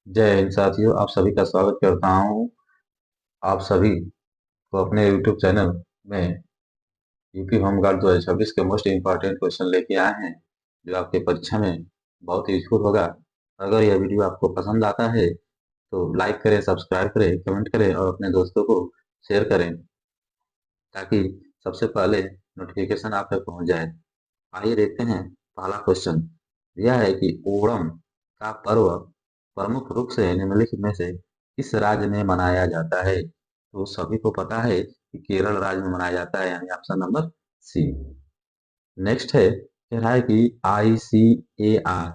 जय हिंद साथियों, आप सभी का स्वागत करता हूं। आप सभी को अपने YouTube चैनल में यूपी होमगार्ड 2026 के मोस्ट इम्पॉर्टेंट क्वेश्चन लेके आए हैं, जो आपके परीक्षा में बहुत यूजफुल होगा। अगर यह वीडियो आपको पसंद आता है तो लाइक करें, सब्सक्राइब करें, कमेंट करें और अपने दोस्तों को शेयर करें, ताकि सबसे पहले नोटिफिकेशन आप तक पहुंच जाए। आइए देखते हैं। पहला क्वेश्चन यह है कि ओणम का पर्व प्रमुख रूप से निम्नलिखित में से किस राज्य में मनाया जाता है? तो सभी को पता है कि केरल राज्य में मनाया जाता है, यानी ऑप्शन नंबर सी। नेक्स्ट है, कह रहा है कि ICAR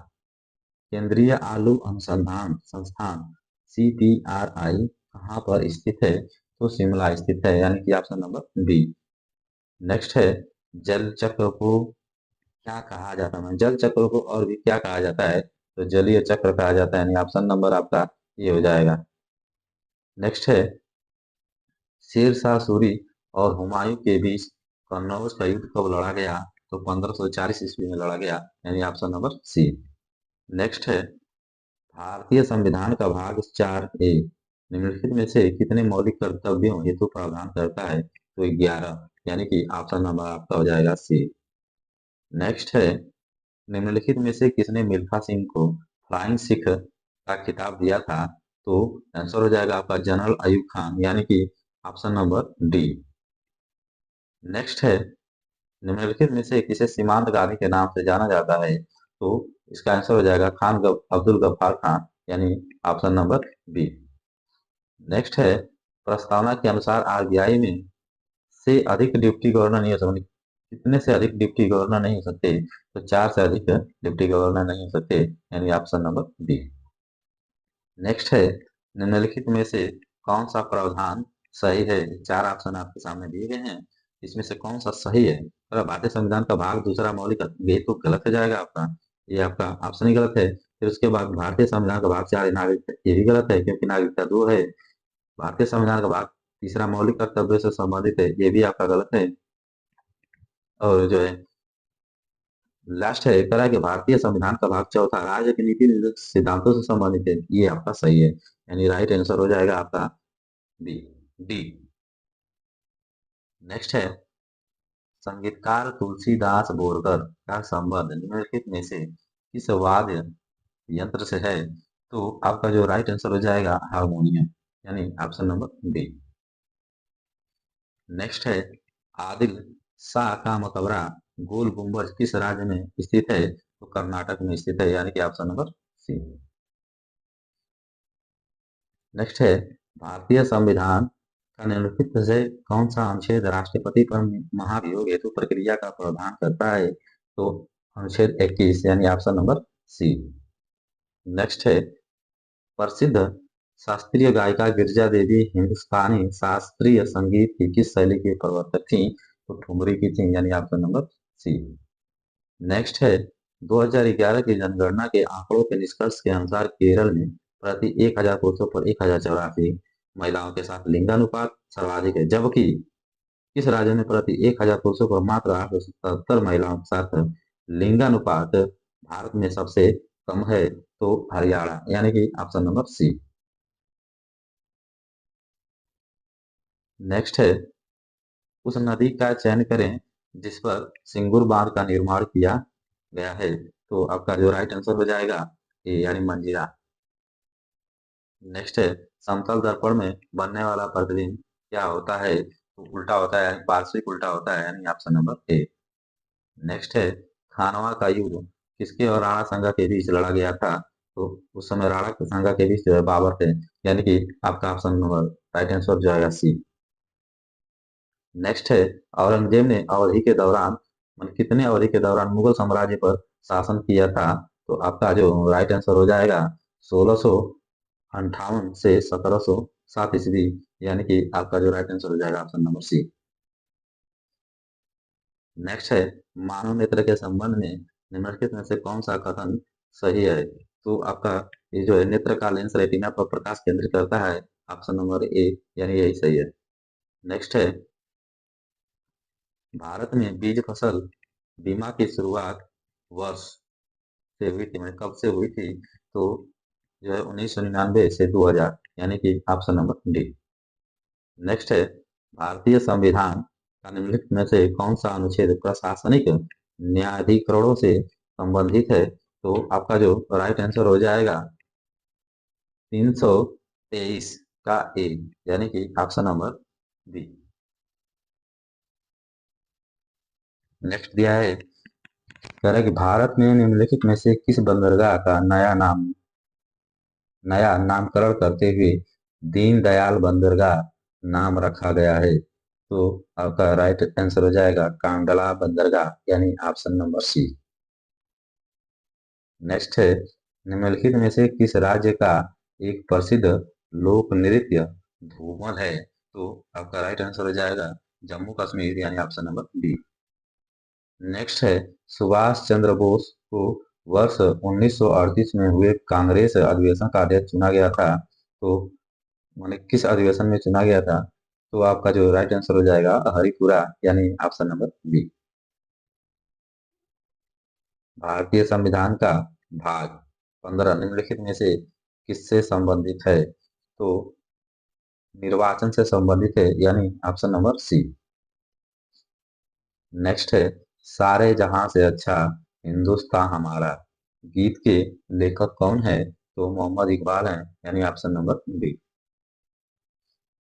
केंद्रीय आलू अनुसंधान संस्थान CPRI कहाँ पर स्थित है? तो शिमला स्थित है, यानी कि ऑप्शन नंबर बी। नेक्स्ट है, जल चक्र को क्या कहा जाता है? जल चक्र को और भी क्या कहा जाता है? तो जलीय चक्र कहा जाता है, यानी ऑप्शन नंबर आपका ये हो जाएगा। नेक्स्ट है, शेर शाह सूरी और हुमायूं के बीच कन्नौज का युद्ध कब लड़ा गया? तो 1540 ईस्वी में लड़ा गया, यानी ऑप्शन नंबर सी। नेक्स्ट है, भारतीय संविधान का भाग 4A निम्नलिखित में से कितने मौलिक कर्तव्यों हेतु प्रावधान करता है? तो 11, यानी कि ऑप्शन नंबर आपका हो जाएगा सी। नेक्स्ट है, निम्नलिखित में से किसने मिल्खा सिंह को फ्लाइंग सिख का खिताब दिया था? तो आंसर हो जाएगा आपका जनरल अयूब खान, यानी कि ऑप्शन नंबर डी। नेक्स्ट है, निम्नलिखित में से किसे सीमांत गामी के नाम से जाना जाता है? तो इसका आंसर हो जाएगा अब्दुल गफ्फार खान, यानी ऑप्शन नंबर बी। नेक्स्ट है, प्रस्तावना के अनुसार RBI में से अधिक डिप्टी गवर्नर नहीं हो सकते। कितने से अधिक डिप्टी गवर्नर नहीं हो सकते? तो 4 से अधिक डिप्टी गवर्नर नहीं हो सकते, यानी ऑप्शन नंबर बी। नेक्स्ट है, निम्नलिखित में से कौन सा प्रावधान सही है? 4 ऑप्शन आपके सामने दिए गए हैं, इसमें से कौन सा सही है? अगर भारतीय संविधान का भाग दूसरा मौलिक, ये तो गलत हो जाएगा आपका, ये आपका ऑप्शन ही गलत है। फिर उसके बाद भारतीय संविधान का भाग 4 नागरिकता, ये भी गलत है क्योंकि नागरिकता 2 है। भारतीय संविधान का भाग तीसरा मौलिक कर्तव्य से संबंधित है, ये भी आपका गलत है। और जो है लास्ट है, कह रहा है कि भारतीय संविधान का भाग चौथा राज्य के नीति निर्देशक सिद्धांतों से संबंधित है, ये आपका सही है, यानी राइट आंसर हो जाएगा आपका बी, डी। नेक्स्ट है, संगीतकार तुलसीदास बोरकर का संबंध निम्नलिखित में से किस वाद्य यंत्र से है? तो आपका जो राइट आंसर हो जाएगा हारमोनियम, यानी ऑप्शन नंबर बी। नेक्स्ट है, आदिल शाह का मकबरा गोल गुंबज किस राज्य में स्थित है? तो कर्नाटक में स्थित है, यानी कि ऑप्शन नंबर सी। नेक्स्ट है, भारतीय संविधान का निम्नलिखित में से कौन सा अनुच्छेद राष्ट्रपति पर महाभियोग हेतु प्रक्रिया का प्रावधान करता है? तो अनुच्छेद 21, यानी ऑप्शन नंबर सी। नेक्स्ट है, प्रसिद्ध शास्त्रीय गायिका गिरिजा देवी हिंदुस्तानी शास्त्रीय संगीत की किस शैली की प्रवर्तक थी? तो ठुमरी की थी, यानी ऑप्शन नंबर सी। नेक्स्ट है, 2011 की जनगणना के आंकड़ों के निष्कर्ष के अनुसार केरल में प्रति 1000 पुरुषों पर 1084 महिलाओं के साथ लिंगानुपात सर्वाधिक है, जबकि किस राज्य में प्रति 1000 पुरुषों पर मात्र 877 महिलाओं के साथ लिंगानुपात भारत में सबसे कम है? तो हरियाणा, यानी कि ऑप्शन नंबर सी। नेक्स्ट है, उस नदी का चयन करें जिस पर सिंगुर बांध का निर्माण किया गया है? तो आपका जो राइट आंसर हो जाएगा ए, यानी मंजीरा। नेक्स्ट है, समतल दर्पण में बनने वाला प्रतिबिंब क्या होता है? तो उल्टा होता है, यानी पार्श्विक उल्टा होता है, यानी ऑप्शन नंबर ए। नेक्स्ट है, खानवा का युद्ध किसके और राणा संगा के बीच लड़ा गया था? तो उस समय राणा संगा के बीच जो है बाबर थे, यानी कि आपका ऑप्शन नंबर राइट आंसर हो जाएगा सी। नेक्स्ट है, औरंगजेब ने अवधि के दौरान कितने अवधि के दौरान मुगल साम्राज्य पर शासन किया था? तो आपका जो राइट आंसर हो जाएगा 1658 से 1707 ईस्वी, यानी कि आपका जो राइट आंसर हो जाएगा ऑप्शन नंबर सी। नेक्स्ट है, मानव नेत्र के संबंध में निम्नलिखित में से कौन सा कथन सही है? तो आपका ये जो है नेत्र का लेंस रेटिना पर प्रकाश केंद्रित करता है, ऑप्शन नंबर ए, यानी यही सही है। नेक्स्ट है, भारत में बीज फसल बीमा की शुरुआत वर्ष से हुई थी, मतलब कब से हुई थी? तो जो है 1999 से 2000, यानी कि ऑप्शन नंबर डी। नेक्स्ट है, भारतीय संविधान का निम्नलिखित में से कौन सा अनुच्छेद प्रशासनिक न्यायाधिकरणों से संबंधित है? तो आपका जो राइट आंसर हो जाएगा 323 का ए, यानी कि ऑप्शन नंबर बी। नेक्स्ट दिया है, कह रहा है कि भारत में निम्नलिखित में से किस बंदरगाह का नया नामकरण करते हुए दीनदयाल बंदरगाह नाम रखा गया है? तो आपका राइट आंसर हो जाएगा कांडला बंदरगाह, यानी ऑप्शन नंबर सी। नेक्स्ट है, निम्नलिखित में से किस राज्य का एक प्रसिद्ध लोक नृत्य धूमल है? तो आपका राइट आंसर हो जाएगा जम्मू कश्मीर, यानी ऑप्शन नंबर बी। नेक्स्ट है, सुभाष चंद्र बोस को वर्ष 1938 में हुए कांग्रेस अधिवेशन का अध्यक्ष चुना गया था, तो माने किस अधिवेशन में चुना गया था? तो आपका जो राइट आंसर हो जाएगा हरिपुरा, यानी ऑप्शन नंबर बी। भारतीय संविधान का भाग 15 निम्नलिखित में से किससे संबंधित है? तो निर्वाचन से संबंधित है, यानी ऑप्शन नंबर सी। नेक्स्ट है, सारे जहां से अच्छा हिंदुस्तान हमारा गीत के लेखक कौन है? तो मोहम्मद इकबाल हैं, यानी ऑप्शन नंबर बी।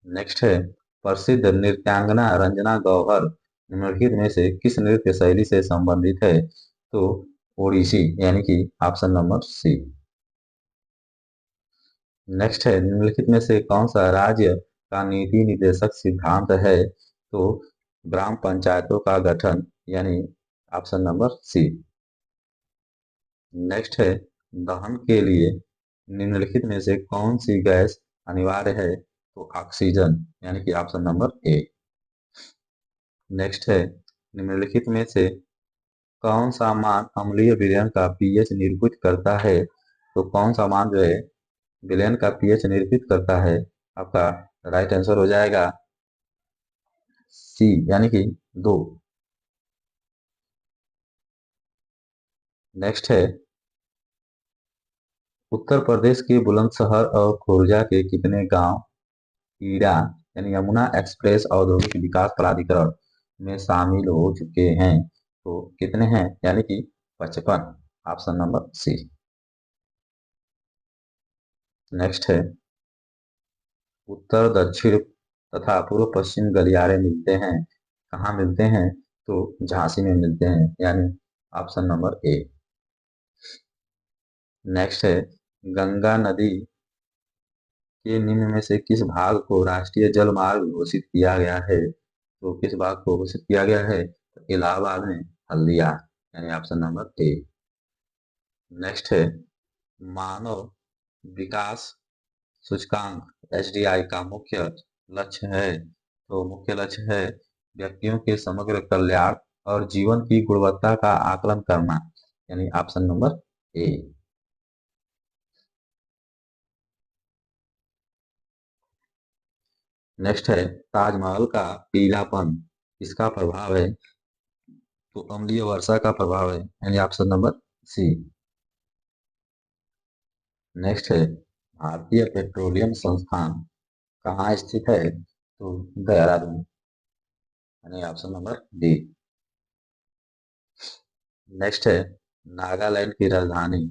नेक्स्ट है, प्रसिद्ध नृत्यांगना रंजना गौहर निम्नलिखित में से किस नृत्य शैली से संबंधित है? तो ओडिसी, यानी कि ऑप्शन नंबर सी। नेक्स्ट है, निम्नलिखित में से कौन सा राज्य का नीति निर्देशक सिद्धांत है? तो ग्राम पंचायतों का गठन, यानी ऑप्शन नंबर सी। नेक्स्ट है, दहन के लिए निम्नलिखित में से कौन सी गैस अनिवार्य है? तो ऑक्सीजन, यानी कि ऑप्शन नंबर ए। नेक्स्ट है, निम्नलिखित में से कौन सा मान अम्लीय विलयन का पीएच निरूपित करता है? तो कौन सा मान जो है विलयन का पीएच निरूपित करता है? आपका राइट आंसर हो जाएगा सी, यानी कि 2। नेक्स्ट है, उत्तर प्रदेश के बुलंदशहर और खुर्जा के कितने गांव ईडा, यानी यमुना एक्सप्रेस औद्योगिक विकास प्राधिकरण में शामिल हो चुके हैं? तो कितने हैं? यानी कि 55, ऑप्शन नंबर सी। नेक्स्ट है, उत्तर दक्षिण तथा पूर्व पश्चिम गलियारे मिलते हैं, कहाँ मिलते हैं? तो झांसी में मिलते हैं, यानी ऑप्शन नंबर ए। नेक्स्ट है, गंगा नदी के निम्न में से किस भाग को राष्ट्रीय जल मार्ग घोषित किया गया है? तो किस भाग को घोषित किया गया है? तो इलाहाबाद में हल्दिया, यानी ऑप्शन नंबर ए। नेक्स्ट है, मानव विकास सूचकांक एसडीआई का मुख्य लक्ष्य है? तो मुख्य लक्ष्य है व्यक्तियों के समग्र कल्याण और जीवन की गुणवत्ता का आकलन करना, यानी ऑप्शन नंबर ए। नेक्स्ट है, ताजमहल का पीलापन किसका प्रभाव है? तो अम्लीय वर्षा का प्रभाव है, यानी ऑप्शन नंबर सी। नेक्स्ट है, भारतीय पेट्रोलियम संस्थान कहाँ स्थित है? तो देहरादून, यानी ऑप्शन नंबर डी। नेक्स्ट है, नागालैंड की राजधानी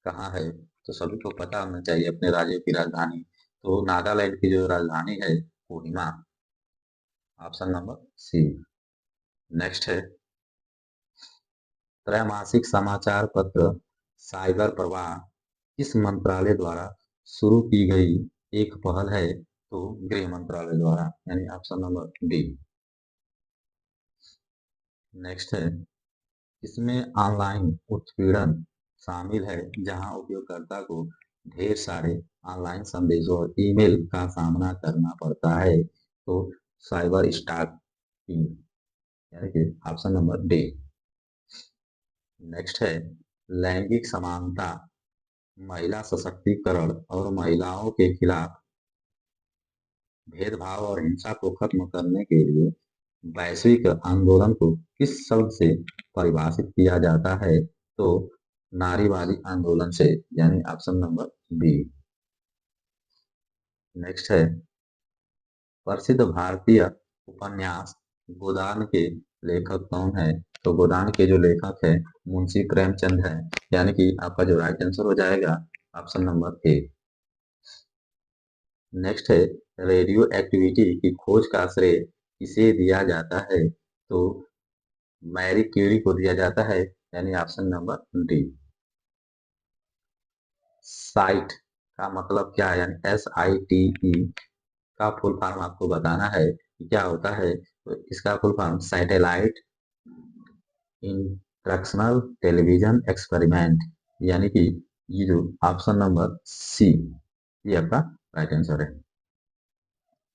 कहाँ है? तो सभी को पता होना चाहिए अपने राज्य की राजधानी। तो नागालैंड की जो राजधानी है Kohima, option number C. Next है, त्रैमासिक समाचार पत्र साइबर प्रवाह किस मंत्रालय द्वारा शुरू की गई एक पहल है? तो गृह मंत्रालय द्वारा, यानी ऑप्शन नंबर डी। नेक्स्ट है, इसमें ऑनलाइन उत्पीड़न शामिल है जहां उपयोगकर्ता को ढेर सारे ऑनलाइन संदेशों और ईमेल का सामना करना पड़ता है? तो साइबर स्टॉकिंग, यानी कि ऑप्शन नंबर डी। नेक्स्ट है, लैंगिक समानता, महिला सशक्तिकरण और महिलाओं के खिलाफ भेदभाव और हिंसा को खत्म करने के लिए वैश्विक आंदोलन को किस शब्द से परिभाषित किया जाता है? तो नारीवादी आंदोलन से, यानी ऑप्शन नंबर बी। नेक्स्ट है, प्रसिद्ध भारतीय उपन्यास गोदान के लेखक कौन है? तो गोदान के जो लेखक है मुंशी प्रेमचंद है, यानी कि आपका जो राइट आंसर हो जाएगा ऑप्शन नंबर ए। नेक्स्ट है, रेडियो एक्टिविटी की खोज का श्रेय किसे दिया जाता है? तो मैरी क्यूरी को दिया जाता है, यानी ऑप्शन नंबर डी। साइट का मतलब क्या है, यानी SITE का फुल फॉर्म आपको बताना है कि क्या होता है। तो इसका full form satellite instructional television experiment, यानी कि ये जो ऑप्शन नंबर सी, ये आपका राइट आंसर है।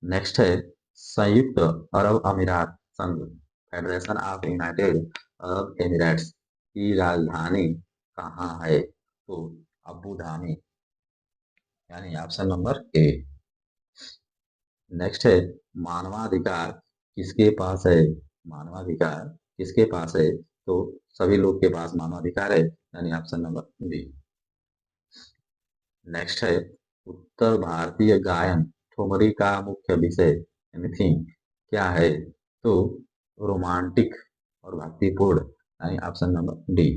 नेक्स्ट है, संयुक्त अरब अमीरात संघ, federation of United Arab Emirates की राजधानी कहाँ है? तो अबू धाबी, यानी ऑप्शन नंबर ए। नेक्स्ट है, मानवाधिकार किसके पास है? मानवाधिकार किसके पास है? तो सभी लोग के पास मानवाधिकार है, यानी ऑप्शन नंबर बी। नेक्स्ट है, उत्तर भारतीय गायन ठुमरी का मुख्य विषय यानी थीम क्या है? तो रोमांटिक और भक्तिपूर्ण, यानी ऑप्शन नंबर डी।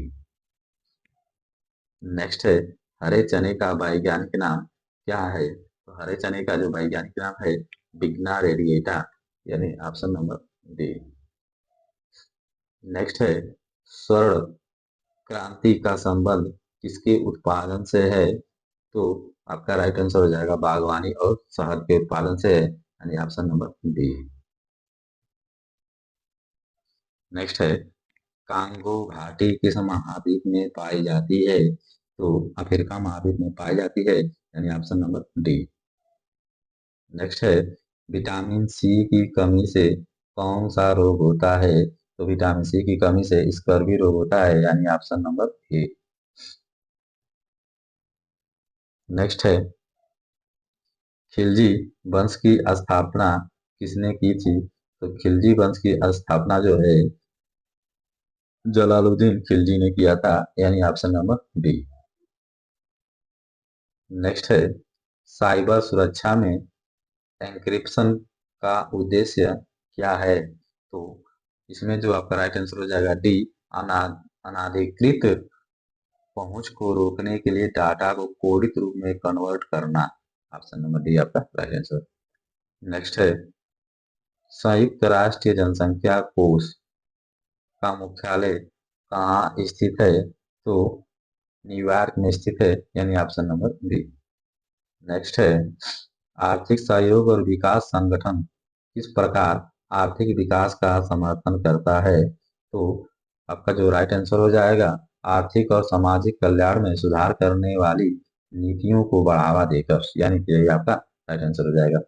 नेक्स्ट है, हरे चने का वैज्ञानिक नाम क्या है? तो हरे चने का जो वैज्ञानिक नाम है बिग्ना रेडिएटा, यानी ऑप्शन नंबर डी। नेक्स्ट है, स्वर्ण क्रांति का संबंध किसके उत्पादन से है? तो आपका राइट आंसर हो जाएगा बागवानी और शहद के उत्पादन से है, यानी ऑप्शन नंबर डी। नेक्स्ट है, कांगो घाटी किस महाद्वीप में पाई जाती है? तो अफ्रीका महाद्वीप में पाई जाती है, यानी ऑप्शन नंबर डी। नेक्स्ट है, विटामिन सी की कमी से कौन सा रोग होता है? तो विटामिन सी की कमी से स्कर्वी रोग होता है, यानी ऑप्शन नंबर ए। नेक्स्ट है, खिलजी वंश की स्थापना किसने की थी? तो खिलजी वंश की स्थापना जो है जलालुद्दीन खिलजी ने किया था, यानी ऑप्शन नंबर डी। नेक्स्ट है, साइबर सुरक्षा में एन्क्रिप्शन का उद्देश्य क्या है? तो इसमें जो आपका राइट आंसर हो जाएगा डी, अना अनाधिकृत पहुंच को रोकने के लिए डाटा को कोडित रूप में कन्वर्ट करना, ऑप्शन नंबर डी आपका राइट आंसर। नेक्स्ट है, संयुक्त राष्ट्र जनसंख्या कोष का मुख्यालय कहाँ स्थित है? तो न्यूयॉर्क में स्थित है, यानी ऑप्शन नंबर बी। नेक्स्ट है, आर्थिक सहयोग और विकास संगठन किस प्रकार आर्थिक विकास का समर्थन करता है? तो आपका जो राइट आंसर हो जाएगा आर्थिक और सामाजिक कल्याण में सुधार करने वाली नीतियों को बढ़ावा देकर, यानी कि यही आपका राइट आंसर हो जाएगा।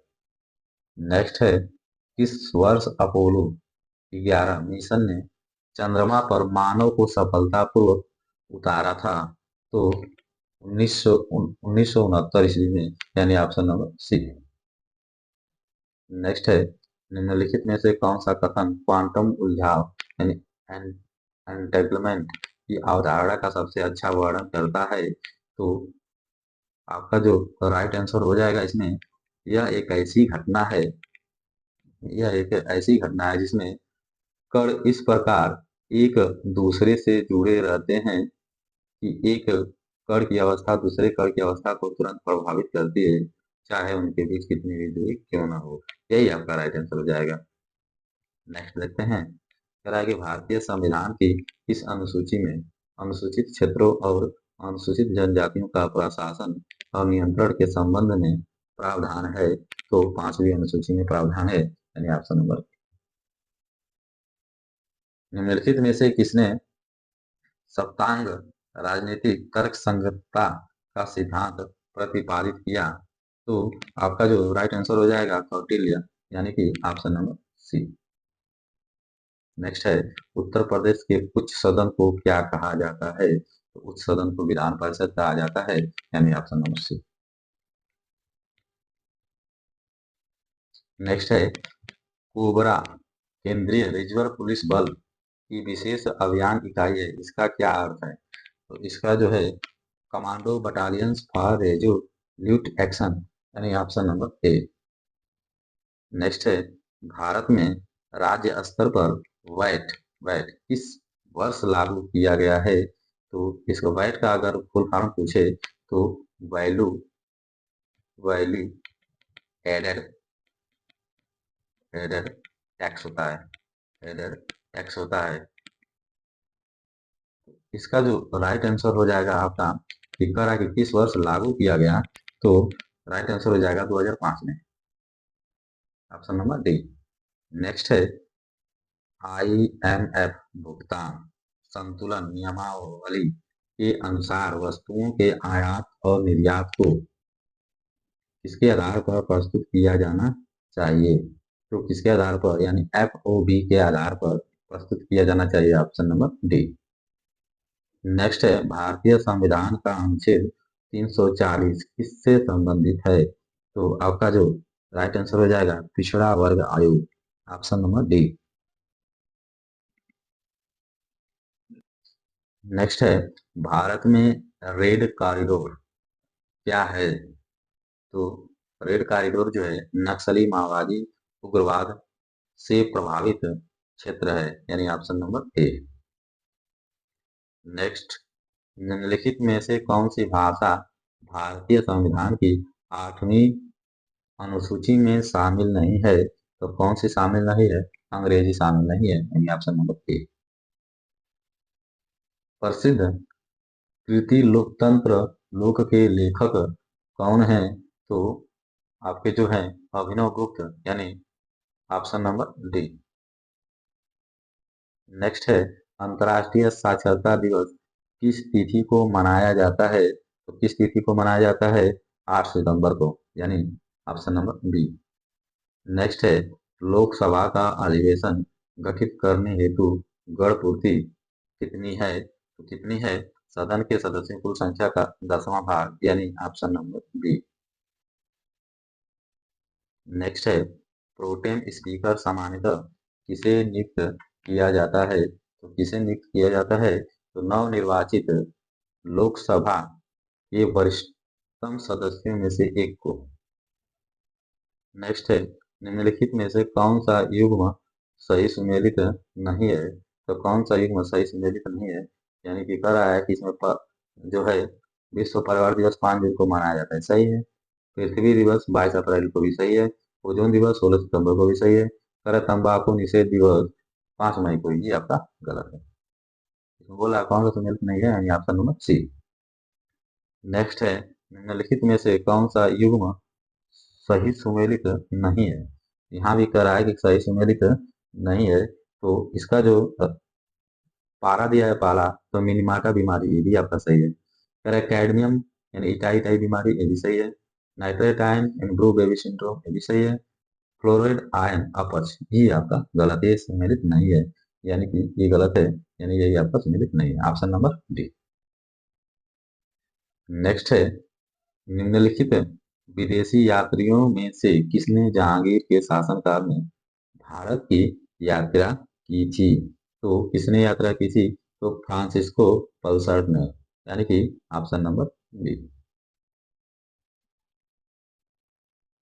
नेक्स्ट है, किस वर्ष अपोलो 11 मिशन ने चंद्रमा पर मानव को सफलतापूर्वक उतारा था? तो 1969 ईस्वी में, यानी ऑप्शन नंबर सी। नेक्स्ट है, निम्नलिखित में से कौन सा कथन क्वांटम उलझाव यानी एंटेगलमेंट की अवधारणा का सबसे अच्छा वर्णन करता है? तो आपका जो राइट आंसर हो जाएगा इसमें, यह एक ऐसी घटना है, यह एक ऐसी घटना है जिसमें कण इस प्रकार एक दूसरे से जुड़े रहते हैं कि एक कण की अवस्था दूसरे कण की अवस्था को तुरंत प्रभावित करती है, चाहे उनके बीच कितनी भी दूरी क्यों ना हो। यही आपका राइट आंसर हो जाएगा। नेक्स्ट देखते हैं, कह रहा है कि भारतीय संविधान की इस अनुसूची में अनुसूचित क्षेत्रों और अनुसूचित जनजातियों का प्रशासन और नियंत्रण के संबंध में प्रावधान है? तो 5वीं अनुसूची में प्रावधान है, यानी ऑप्शन नंबर। निम्नलिखित में से किसने सप्तांग राजनीतिक तर्क संगतता का सिद्धांत प्रतिपादित किया? तो आपका जो राइट आंसर हो जाएगा कौटिल्य, यानी कि ऑप्शन नंबर सी। नेक्स्ट है, उत्तर प्रदेश के उच्च सदन को क्या कहा जाता है? तो उच्च सदन को विधान परिषद कहा जाता है, यानी ऑप्शन नंबर सी। नेक्स्ट है, कोबरा केंद्रीय रिजर्व पुलिस बल की विशेष अभियान इकाई है, इसका क्या अर्थ है? तो इसका जो है commando battalions for resolute action, यानी ऑप्शन नंबर ए। नेक्स्ट है, भारत में राज्य स्तर पर वैट वैट किस वर्ष लागू किया गया है? तो इसको वैट का अगर फुल फॉर्म पूछे तो value value added added tax होता है, एडेड टैक्स होता है। इसका जो राइट आंसर हो जाएगा आपका, कि कह रहा है कि किस वर्ष लागू किया गया, तो राइट आंसर हो जाएगा 2005 में, ऑप्शन नंबर डी। नेक्स्ट है, IMF भुगतान संतुलन नियमावली के अनुसार वस्तुओं के आयात और निर्यात को किसके आधार पर प्रस्तुत किया जाना चाहिए? तो किसके आधार पर, यानी FOB के आधार पर प्रस्तुत किया जाना चाहिए, ऑप्शन नंबर डी। नेक्स्ट है, भारतीय संविधान का अनुच्छेद 340 किससे संबंधित है? तो आपका जो राइट आंसर हो जाएगा पिछड़ा वर्ग आयोग, ऑप्शन नंबर डी। नेक्स्ट है, भारत में रेड कॉरिडोर क्या है? तो रेड कॉरिडोर जो है नक्सली माओवादी उग्रवाद से प्रभावित क्षेत्र है, यानी ऑप्शन नंबर ए। नेक्स्ट, निम्नलिखित में से कौन सी भाषा भारतीय संविधान की 8वीं अनुसूची में शामिल नहीं है? तो कौन सी शामिल नहीं है? अंग्रेजी शामिल नहीं है, यानी ऑप्शन नंबर ए। प्रसिद्ध कृति लोकतंत्र लोक के लेखक कौन है? तो आपके जो है अभिनव गुप्त, यानी ऑप्शन नंबर डी। नेक्स्ट है, अंतर्राष्ट्रीय साक्षरता दिवस किस तिथि को मनाया जाता है? तो किस तिथि को मनाया जाता है? 8 सितंबर को, यानी ऑप्शन नंबर बी। नेक्स्ट है, लोकसभा का अधिवेशन गठित करने हेतु गण पूर्ति कितनी है? तो कितनी है? सदन के सदस्यों कुल संख्या का 10वां भाग, यानी ऑप्शन नंबर बी। नेक्स्ट है, प्रोटेम स्पीकर सामान्यतः किसे नियुक्त किया जाता है? तो किसे नियुक्त किया जाता है? तो नवनिर्वाचित लोकसभा के वरिष्ठतम सदस्यों में से एक को। नेक्स्ट है, निम्नलिखित में से कौन सा युग्म सही सुमेलित नहीं है? तो कौन सा युग्म सही सुमेलित नहीं है, यानी कि कह रहा है कि इसमें जो है विश्व पर्यावरण दिवस 5 जून को मनाया जाता है, सही है। पृथ्वी दिवस 22 अप्रैल को भी सही है। ओजोन दिवस 16 सितंबर को भी सही है। कह रहा है तंबाकू निषेध दिवस 5 मई को, ये आपका गलत है। इसमें बोला कौन सा सुमेलित नहीं है, यानी ऑप्शन नंबर सी। नेक्स्ट है, निम्नलिखित में से कौन सा युग्म सही सुमेलित नहीं है? यहाँ भी कह रहा है कि सही सुमेलित नहीं है, तो इसका जो पारा दिया है पहला, तो मिनीमाटा बीमारी, ये भी आपका सही है। कह रहा है कैडमियम यानी इटाई इटाई बीमारी, ये भी सही है। नाइट्रेट आयन यानी ब्रू बेबी सिंड्रोम, ये भी सही है। फ्लोराइड आयन अपच, ये आपका गलत है, ये सम्मिलित नहीं है, यानी कि ये गलत है, यानी यही आपका सम्मिलित नहीं है, ऑप्शन नंबर डी। नेक्स्ट है, निम्नलिखित विदेशी यात्रियों में से किसने जहांगीर के शासनकाल में भारत की यात्रा की थी? तो किसने यात्रा की थी? तो फ्रांसिस्को पल्सर्ट ने, यानी कि ऑप्शन नंबर बी।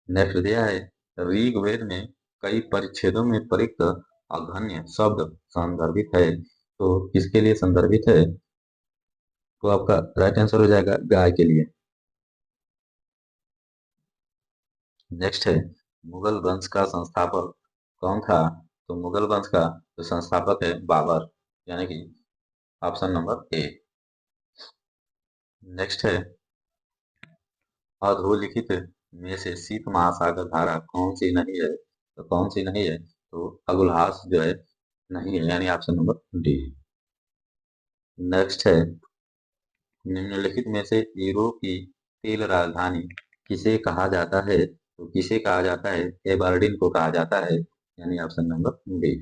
नेक्स्ट दिया है, ऋग्वेद में कई परिच्छेदों में प्रयुक्त अघन्य शब्द संदर्भित है, तो किसके लिए संदर्भित है? तो आपका राइट आंसर हो जाएगा गाय के लिए। नेक्स्ट है, मुगल वंश का संस्थापक कौन था? तो मुगल वंश का जो संस्थापक है बाबर, यानी कि ऑप्शन नंबर ए। नेक्स्ट है, अधोलिखित में से शीत महासागर धारा कौन सी नहीं है? तो कौन सी नहीं है? तो अगुलहास जो है नहीं है, यानी ऑप्शन नंबर डी। नेक्स्ट है, निम्नलिखित में से यूरोप की तेल राजधानी किसे कहा जाता है? तो किसे कहा जाता है? एबरडीन को कहा जाता है, यानी ऑप्शन नंबर बी।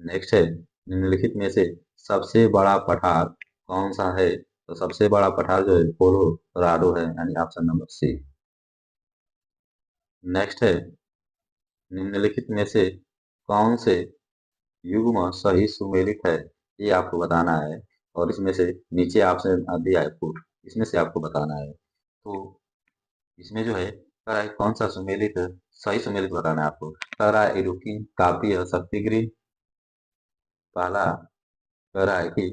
नेक्स्ट है, निम्नलिखित में से सबसे बड़ा पठार कौन सा है? तो सबसे बड़ा पठार जो है कोलोराडो है, यानी ऑप्शन नंबर सी। नेक्स्ट है, निम्नलिखित में से कौन से युग्म सही सुमेलित है? ये आपको बताना है। और इसमें से नीचे ऑप्शन दिया है फूड, इसमें से आपको बताना है। तो इसमें जो है कह रहा है कौन सा सुमेलित सही सुमेलित बताना है आपको। कह रहा है इडुक्की, काव्य, शक्तिगिरी। पहला कह रहा है कि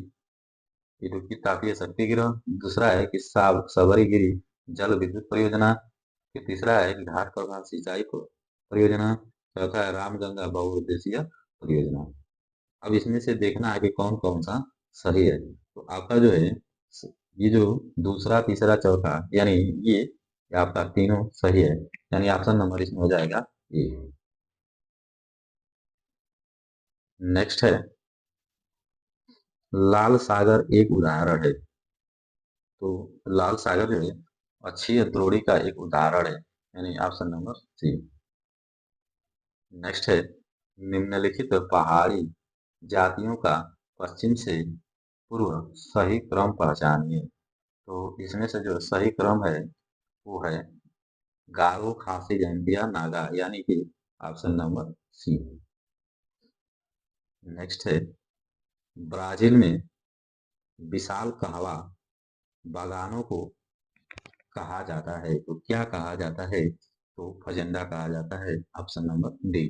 इडुक्की तापीय शक्ति गिरह। दूसरा है कि सबरीगिरी जल विद्युत परियोजना। फिर तीसरा है कि घाट प्रवाह सिंचाई परियोजना। चौथा है रामगंगा बहुउद्देशीय परियोजना। अब इसमें से देखना है कि कौन कौन सा सही है। तो आपका जो है ये जो दूसरा तीसरा चौथा यानी ये आपका तीनों सही है, यानी ऑप्शन नंबर इसमें हो जाएगा ये। नेक्स्ट है लाल सागर एक उदाहरण है। तो लाल सागर जो है अच्छी द्रोणी का एक उदाहरण है, यानी ऑप्शन नंबर सी। नेक्स्ट है निम्नलिखित पहाड़ी जातियों का पश्चिम से पूर्व सही क्रम पहचानिए। तो इसमें से जो सही क्रम है वो है गारो, खासी, जंबिया, नागा, यानी कि ऑप्शन नंबर सी। नेक्स्ट है ब्राजील में विशाल कहवा बागानों को कहा जाता है, तो क्या कहा जाता है? तो फजेंडा कहा जाता है, ऑप्शन नंबर डी।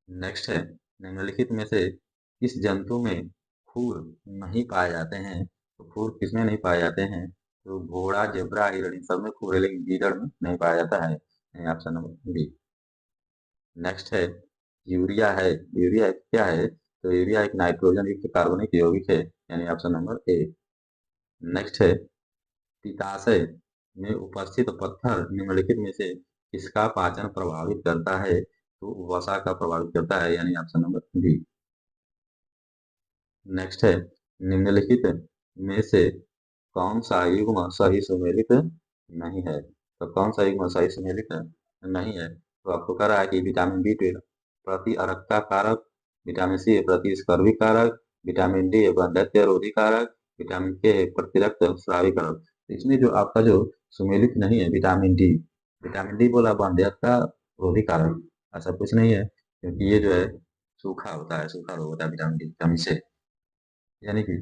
नेक्स्ट है निम्नलिखित में से किस जंतु में खुर नहीं पाए जाते हैं? तो खुर किसमें नहीं पाए जाते हैं? तो घोड़ा, जेब्रा, हिरण, इन सब में खुर है लेकिन गीदड़ में नहीं पाया जाता है, ऑप्शन नंबर बी। नेक्स्ट है यूरिया है। यूरिया क्या है? तो यूरिया एक नाइट्रोजन युक्त कार्बनिक यौगिक है, यानी ऑप्शन नंबर ए। नेक्स्ट है पित्ताशय में उपस्थित पत्थर निम्नलिखित में से किसका पाचन प्रभावित करता है? तो वसा का प्रभावित करता है, यानी ऑप्शन नंबर बी। नेक्स्ट है निम्नलिखित में से कौन सा युग्म सही सुमेलित नहीं है? तो कौन सा युग्म सही सुमेलित नहीं है? तो आपको कह रहा है कि विटामिन बी 12 प्रति अर्कता कारक, विटामिन सी प्रति स्कर्वी कारक, विटामिन डी वंध्यत्व रोधी कारक, विटामिन के प्रतिरक्त स्रावी कारक। इसमें जो आपका जो सुमेलित नहीं है विटामिन डी बोला वंध्यत्व रोधी कारक, ऐसा कुछ नहीं है क्योंकि ये जो है सूखा होता है, सूखा रोग होता है विटामिन डी कमी से, यानी कि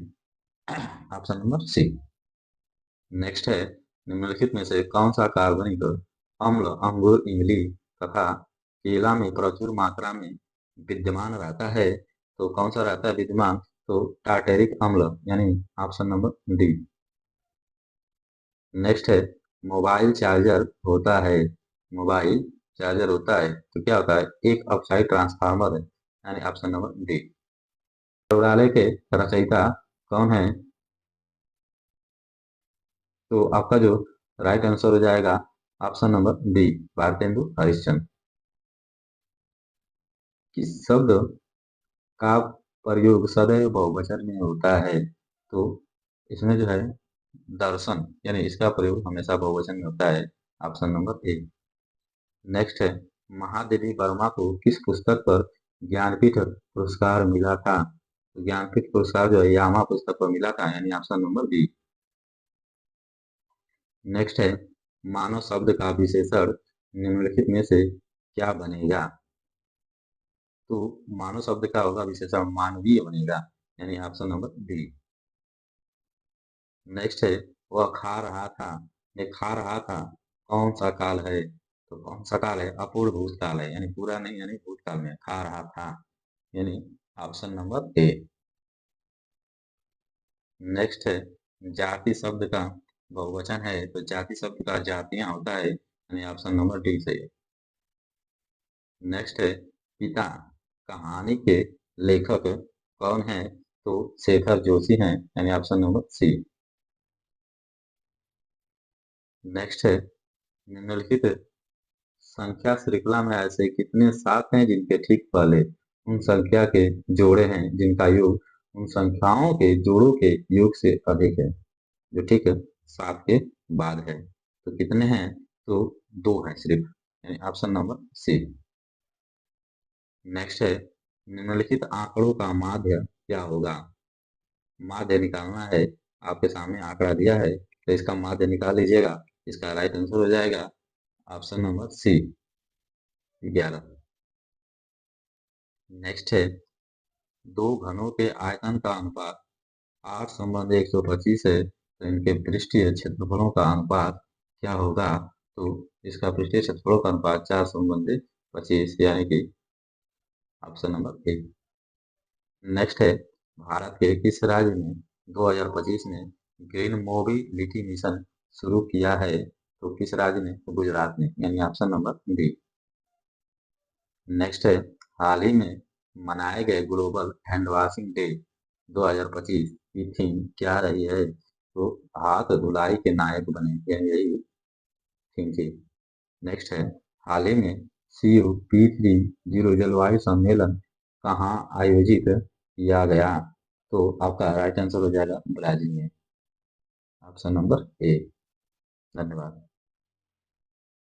ऑप्शन नंबर सी। नेक्स्ट है निम्नलिखित में से कौन सा कार्बनिक अम्ल अंगूर, इमली तथा केला में प्रचुर मात्रा में विद्यमान रहता है? तो कौन सा रहता है विद्यमान? तो टार्टेरिक अम्ल, यानी ऑप्शन नंबर डी। नेक्स्ट है मोबाइल चार्जर होता है। मोबाइल चार्जर होता है तो क्या होता है? एक ऑक्साइड ट्रांसफार्मर है, यानी ऑप्शन नंबर डी। प्रौढ़ालय के रचयिता कौन है? तो आपका जो राइट आंसर हो जाएगा option number D, Bharatendu Harishchandra. किस शब्द का प्रयोग सदैव बहुवचन में होता है? तो इसमें जो है दर्शन, यानी इसका प्रयोग हमेशा बहुवचन में होता है, ऑप्शन नंबर ए। नेक्स्ट है महादेवी वर्मा को किस पुस्तक पर ज्ञानपीठ पुरस्कार मिला था? तो ज्ञानपीठ पुरस्कार जो है यामा पुस्तक पर मिला था, यानी ऑप्शन नंबर बी। नेक्स्ट है मानव शब्द का विशेषण निम्नलिखित में से क्या बनेगा? तो मानव शब्द का होगा विशेषण मानवीय बनेगा, यानी ऑप्शन नंबर डी। नेक्स्ट है वह खा रहा था, ये खा रहा था कौन सा काल है? तो कौन सा काल है? अपूर्ण भूतकाल है, यानी पूरा नहीं, यानी भूतकाल में खा रहा था, यानी ऑप्शन नंबर ए। नेक्स्ट है जाति शब्द का बहुवचन है, तो जाति शब्द का जातियां होता है, यानी ऑप्शन नंबर डी सही है। नेक्स्ट है पिता कहानी के लेखक कौन है? तो शेखर जोशी हैं, यानी ऑप्शन नंबर सी। नेक्स्ट है निम्नलिखित संख्या श्रृंखला में ऐसे कितने सात हैं जिनके ठीक पहले उन संख्या के जोड़े हैं जिनका योग उन संख्याओं के जोड़ों के योग से अधिक है, जो ठीक है सात के बाद है। तो कितने हैं? तो दो है सिर्फ, यानी ऑप्शन नंबर सी। नेक्स्ट है निम्नलिखित आंकड़ों का माध्य क्या होगा? माध्य निकालना है, आपके सामने आंकड़ा दिया है तो इसका माध्य निकाल लीजिएगा, इसका राइट आंसर हो जाएगा ऑप्शन नंबर सी, 11। नेक्स्ट है दो घनों के आयतन का अनुपात 8 संबंध 125 है, तो इनके पृष्ठीय क्षेत्रफलों का अनुपात क्या होगा? तो इसका पृष्ठीय क्षेत्रफलों का अनुपात 4 संबंध 25 यानी कि ऑप्शन नंबर ए। नेक्स्ट है, भारत के किस राज्य ने 2025 में ग्रीन मोबिलिटी मिशन शुरू किया है? तो किस राज्य ने? तो गुजरात ने, यानी ऑप्शन नंबर बी। नेक्स्ट है, हाल ही में मनाए गए ग्लोबल हैंड वॉशिंग डे 2025 की थीम क्या रही है? तो हाथ धुलाई के नायक बने, यही थीम थी। नेक्स्ट है, हाल ही में COP30 जलवायु सम्मेलन कहाँ आयोजित किया गया? तो आपका राइट आंसर हो जाएगा ब्राजील में, ऑप्शन नंबर ए। धन्यवाद।